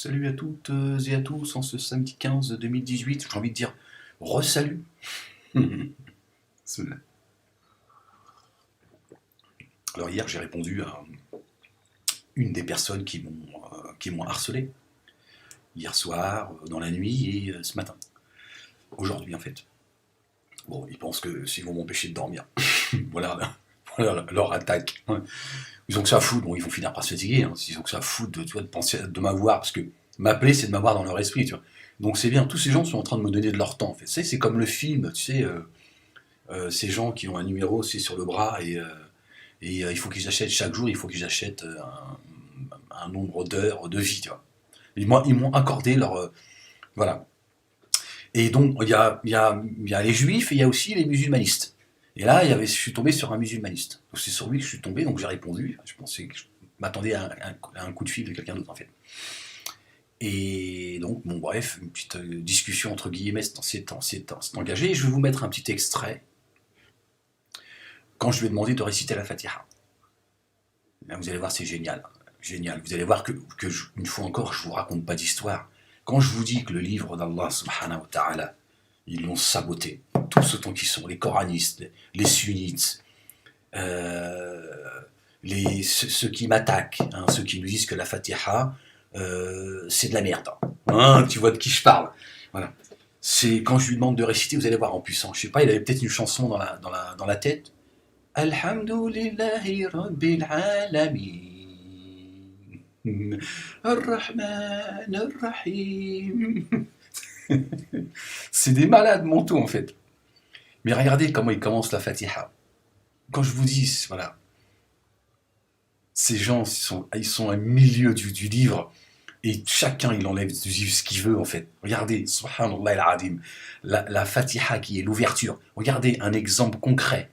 Salut à toutes et à tous en ce samedi 15 2018. J'ai envie de dire re-salut. Alors hier j'ai répondu à une des personnes qui m'ont harcelé. Hier soir, dans la nuit et ce matin. Aujourd'hui en fait. Bon, ils pensent que s'ils vont m'empêcher de dormir. voilà leur attaque. Ils ont que ça à foutre, bon ils vont finir par se fatiguer, hein. Ils ont que ça à foutre de penser, de m'avoir, parce que m'appeler c'est de m'avoir dans leur esprit, tu vois. Donc c'est bien, tous ces gens sont en train de me donner de leur temps en fait. C'est comme le film, tu sais, ces gens qui ont un numéro c'est sur le bras et il faut qu'ils achètent chaque jour, il faut qu'ils achètent un nombre d'heures de vie, tu vois. Ils m'ont accordé leur... voilà. Et donc il y a les juifs et il y a aussi les musulmanistes. Et là, je suis tombé sur un musulmaniste. Donc c'est sur lui que je suis tombé, donc j'ai répondu. Je pensais que je m'attendais à un coup de fil de quelqu'un d'autre en fait. Et donc, bon bref, une petite discussion entre guillemets s'est engagée. Et je vais vous mettre un petit extrait quand je lui ai demandé de réciter la Fatiha. Là, vous allez voir, c'est génial. Génial. Vous allez voir une fois encore, je ne vous raconte pas d'histoire. Quand je vous dis que le livre d'Allah subhanahu wa ta'ala, ils l'ont saboté, tous autant qu'ils sont, les coranistes, les sunnites, ceux qui m'attaquent, hein, ceux qui nous disent que la Fatiha, c'est de la merde. Hein, tu vois de qui je parle. Voilà. C'est quand je lui demande de réciter, vous allez voir en puissant. Je sais pas, il avait peut-être une chanson dans la tête. Alhamdulillahi Rabbil Alamin. Ar-Rahman Ar-Rahim. C'est des malades mentaux en fait. Mais regardez comment il commence la Fatiha. Quand je vous dis, voilà, ces gens, ils sont au milieu du livre et chacun il enlève du livre ce qu'il veut en fait. Regardez, subhanallah al-adim, la Fatiha qui est l'ouverture. Regardez un exemple concret.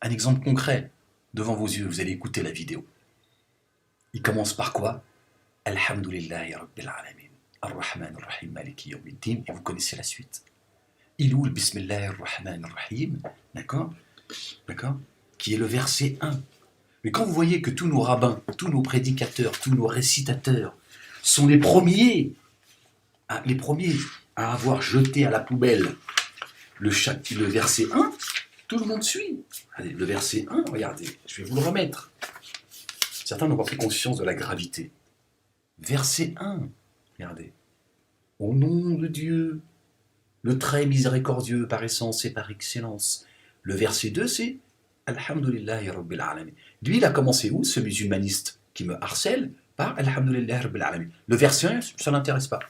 Un exemple concret devant vos yeux. Vous allez écouter la vidéo. Il commence par quoi? Alhamdulillahi Rabbil Alamin. Ar-Rahman Ar-Rahim Maliki Yawmiddin. Et vous connaissez la suite. Iloul Bismillahir Rahman Ar-Rahim. D'accord? D'accord? Qui est le verset 1. Mais quand vous voyez que tous nos rabbins, tous nos prédicateurs, tous nos récitateurs sont les premiers à avoir jeté à la poubelle le verset 1, tout le monde suit. Allez, le verset 1, regardez, je vais vous le remettre. Certains n'ont pas pris conscience de la gravité. Verset 1, regardez. Au nom de Dieu, le très miséricordieux par essence et par excellence. Le verset 2, c'est Alhamdulillahi Rabbil Alamin. Lui, il a commencé où, ce musulmaniste qui me harcèle? Par Alhamdulillahi Rabbil Alamin. Le verset 1, ça ne l'intéresse pas.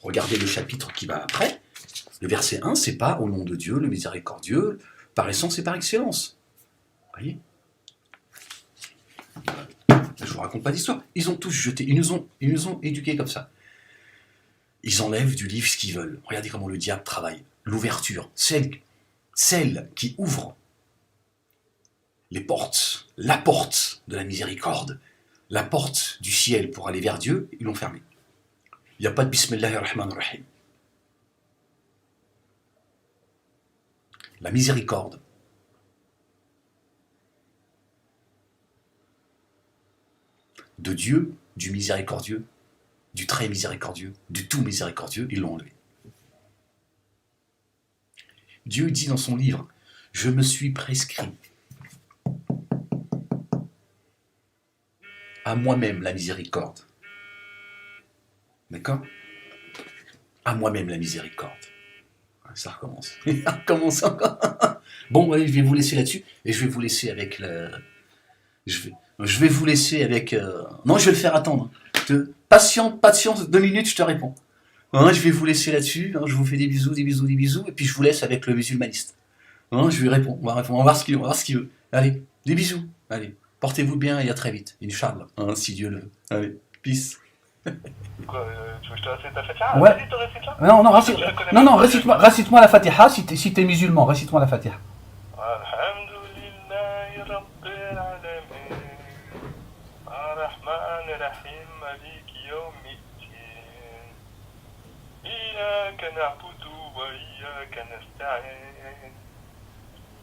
Regardez le chapitre qui va après. Le verset 1, c'est pas au nom de Dieu, le miséricordieux, par essence et par excellence. Vous voyez? Je ne vous raconte pas d'histoire. Ils ont tous jeté, ils nous ont éduqués comme ça. Ils enlèvent du livre ce qu'ils veulent. Regardez comment le diable travaille. L'ouverture, celle qui ouvre les portes, la porte de la miséricorde, la porte du ciel pour aller vers Dieu, ils l'ont fermée. Il n'y a pas de Bismillahir Rahmanir Rahim. La miséricorde, de Dieu, du miséricordieux, du très miséricordieux, du tout miséricordieux, ils l'ont enlevé. Dieu dit dans son livre, je me suis prescrit à moi-même la miséricorde. D'accord? À moi-même la miséricorde. Ça recommence. Ça recommence encore. Bon, allez, je vais vous laisser là-dessus et je vais vous laisser avec le... Je vais vous laisser avec... Non, je vais le faire attendre. Patience, 2 minutes, je te réponds. Hein, je vais vous laisser là-dessus. Hein, je vous fais des bisous, et puis je vous laisse avec le musulmaniste. Hein, je lui réponds. On va voir ce qu'il veut. Allez, des bisous. Allez, portez-vous bien et à très vite. Inch'Allah, hein, si Dieu le veut. Allez, peace. Quoi, tu veux que je te récite la Fatiha? Ouais. Vas-y, te récite là. Non, récite-moi la Fatiha si t'es musulman, récite-moi la Fatiha. Alhamdulillahi Rabbil Alamin. Ar-Rahman Ar-Rahim Maliki Yawmiddin. Iyyaka na'budu wa iyyaka nasta'in.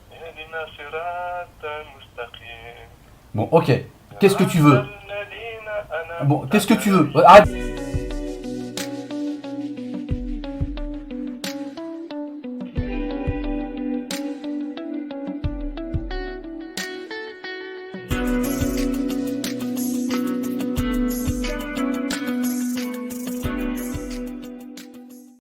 Ihdina siratal mustaqim. Bon, ok. Qu'est-ce que tu veux? Bon, qu'est-ce que tu veux? Arrête.